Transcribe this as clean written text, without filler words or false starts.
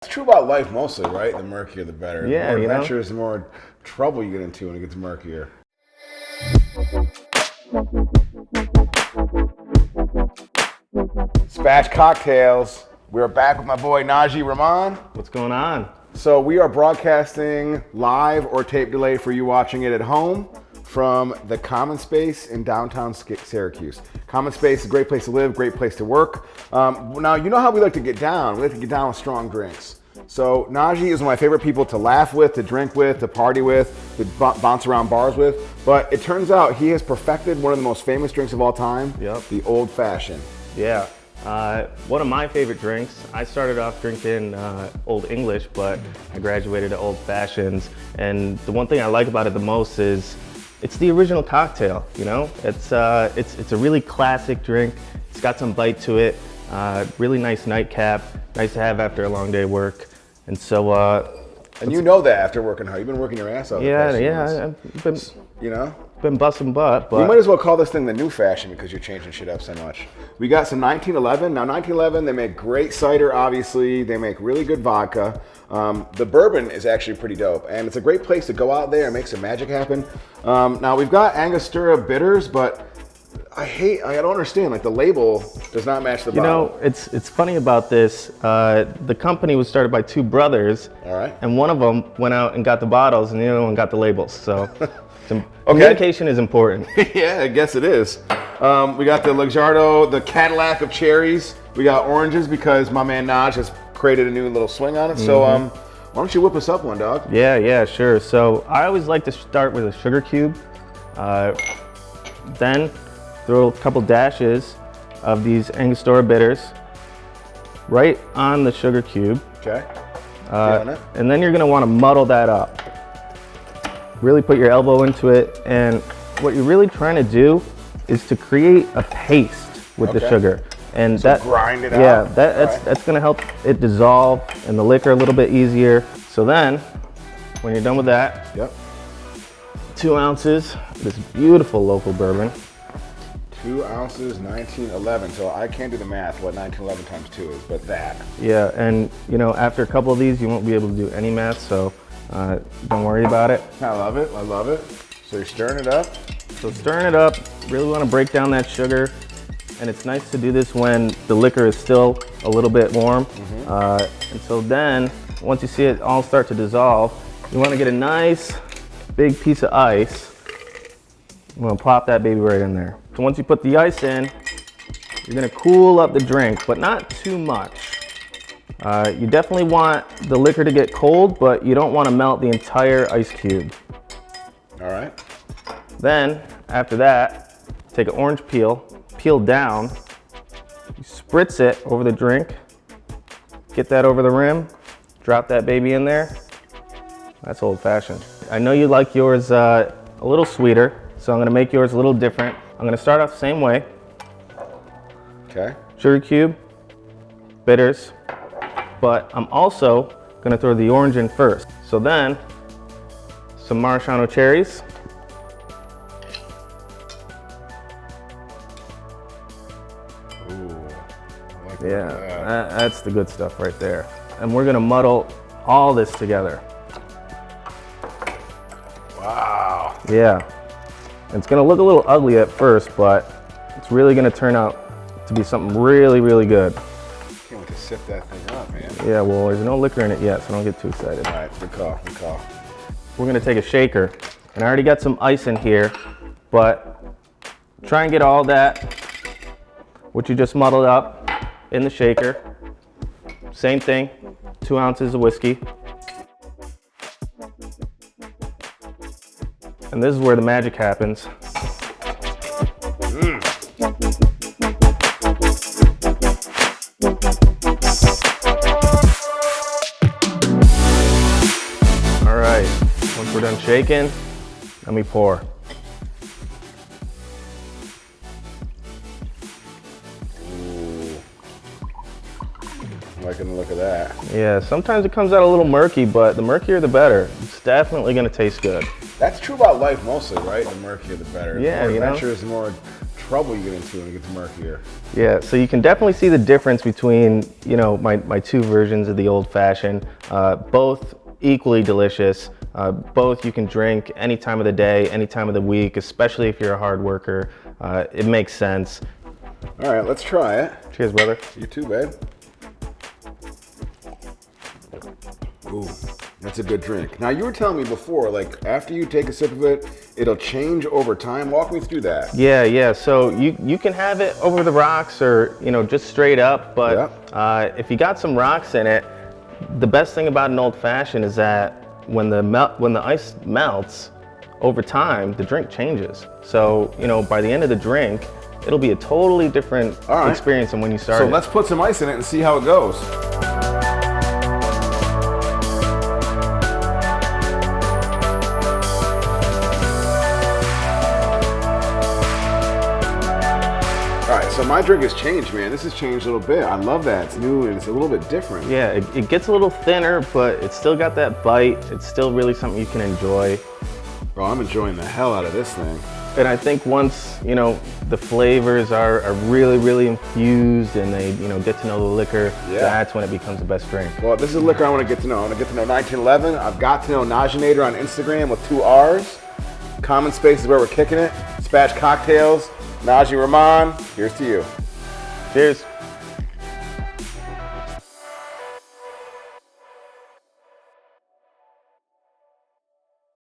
It's true about life mostly, right? The murkier, the better. Yeah, the more adventures, the more trouble you get into when it gets murkier. Spatch Cocktails. We're back with my boy Najee Raman. What's going on? So we are broadcasting live or tape delay for you watching it at home from the Commonspace in downtown Syracuse. Commonspace is a great place to live, great place to work. Now, you know how we like to get down. We like to get down with strong drinks. So Najee is one of my favorite people to laugh with, to drink with, to party with, to bounce around bars with. But it turns out he has perfected one of the most famous drinks of all time, the Old Fashioned. Yeah. One of my favorite drinks. I started off drinking Old English, but I graduated to Old Fashions. And the one thing I like about it the most is it's the original cocktail. You know, it's a really classic drink. It's got some bite to it. Really nice nightcap. Nice to have after a long day of work. And so. And you know that after working hard, you've been working your ass off. Yeah. I've been, you know. Been busting butt, but you might as well call this thing the new fashion because you're changing shit up so much. We got some 1911. Now 1911, they make great cider, obviously. They make really good vodka. The bourbon is actually pretty dope, and it's a great place to go out there and make some magic happen. Now we've got Angostura bitters, but I don't understand. Like the label does not match the bottle. You know, it's funny about this. The company was started by two brothers. All right. And one of them went out and got the bottles, and the other one got the labels. So. Communication is important. Yeah, I guess it is. We got the Luxardo, the Cadillac of cherries. We got oranges because my man Naj has created a new little swing on it. So why don't you whip us up one, dog? Yeah, sure. So I always like to start with a sugar cube. Then throw a couple dashes of these Angostura bitters right on the sugar cube. Okay. And then you're gonna wanna muddle that up. Really put your elbow into it, and what you're really trying to do is to create a paste with the sugar, and so grind it out. Yeah, that's going to help it dissolve and the liquor a little bit easier. So then, when you're done with that, 2 ounces of this beautiful local bourbon. 2 ounces, 1911. So I can't do the math what 1911 times 2 is, but that. Yeah, and you know, after a couple of these, you won't be able to do any math. So. Don't worry about it. I love it. I love it. So you're stirring it up? So stirring it up, really want to break down that sugar. And it's nice to do this when the liquor is still a little bit warm. And so then, once you see it all start to dissolve, you want to get a nice big piece of ice. I'm going to plop that baby right in there. So once you put the ice in, you're going to cool up the drink, but not too much. You definitely want the liquor to get cold, but you don't want to melt the entire ice cube. All right. Then, after that, take an orange peel down, you spritz it over the drink, get that over the rim, drop that baby in there. That's Old Fashioned. I know you like yours a little sweeter, so I'm going to make yours a little different. I'm going to start off the same way. Okay. Sugar cube, bitters. But I'm also gonna throw the orange in first. So then, some maraschino cherries. Ooh, I like that's the good stuff right there. And we're gonna muddle all this together. Wow. Yeah, it's gonna look a little ugly at first, but it's really gonna turn out to be something really, really good. Can't wait to sip that thing up, man. Yeah, well, there's no liquor in it yet, so don't get too excited. All right, good call. We're gonna take a shaker, and I already got some ice in here, but try and get all that, what you just muddled up, in the shaker. Same thing, 2 ounces of whiskey. And this is where the magic happens. Once we're done shaking, let me pour. Ooh. I'm liking the look of that. Yeah, sometimes it comes out a little murky, but the murkier the better. It's definitely gonna taste good. That's true about life mostly, right? The murkier the better. Yeah, the more you know. adventures, the more trouble you get into when it gets murkier. Yeah, so you can definitely see the difference between, you know, my two versions of the old fashioned. Both equally delicious. Both you can drink any time of the day, any time of the week, especially if you're a hard worker. It makes sense. All right, let's try it. Cheers, brother. You too, babe. Ooh, that's a good drink. Now, you were telling me before, like, after you take a sip of it, it'll change over time. Walk me through that. Yeah. So you can have it over the rocks or, you know, just straight up. But if you got some rocks in it, the best thing about an old fashioned is that when the ice melts, over time, the drink changes. So, you know, by the end of the drink, it'll be a totally different experience than when you started. So let's put some ice in it and see how it goes. All right, so my drink has changed, man. This has changed a little bit. I love that. It's new and it's a little bit different. Yeah, it gets a little thinner, but it's still got that bite. It's still really something you can enjoy. Bro, I'm enjoying the hell out of this thing. And I think once, you know, the flavors are really, really infused and they, you know, get to know the liquor, that's when it becomes the best drink. Well, this is a liquor I want to get to know. I want to get to know 1911. I've got to know Najee on Instagram with 2 R's. Commonspace is where we're kicking it. Spatch Cocktails. Najee Raman, here's to you. Cheers.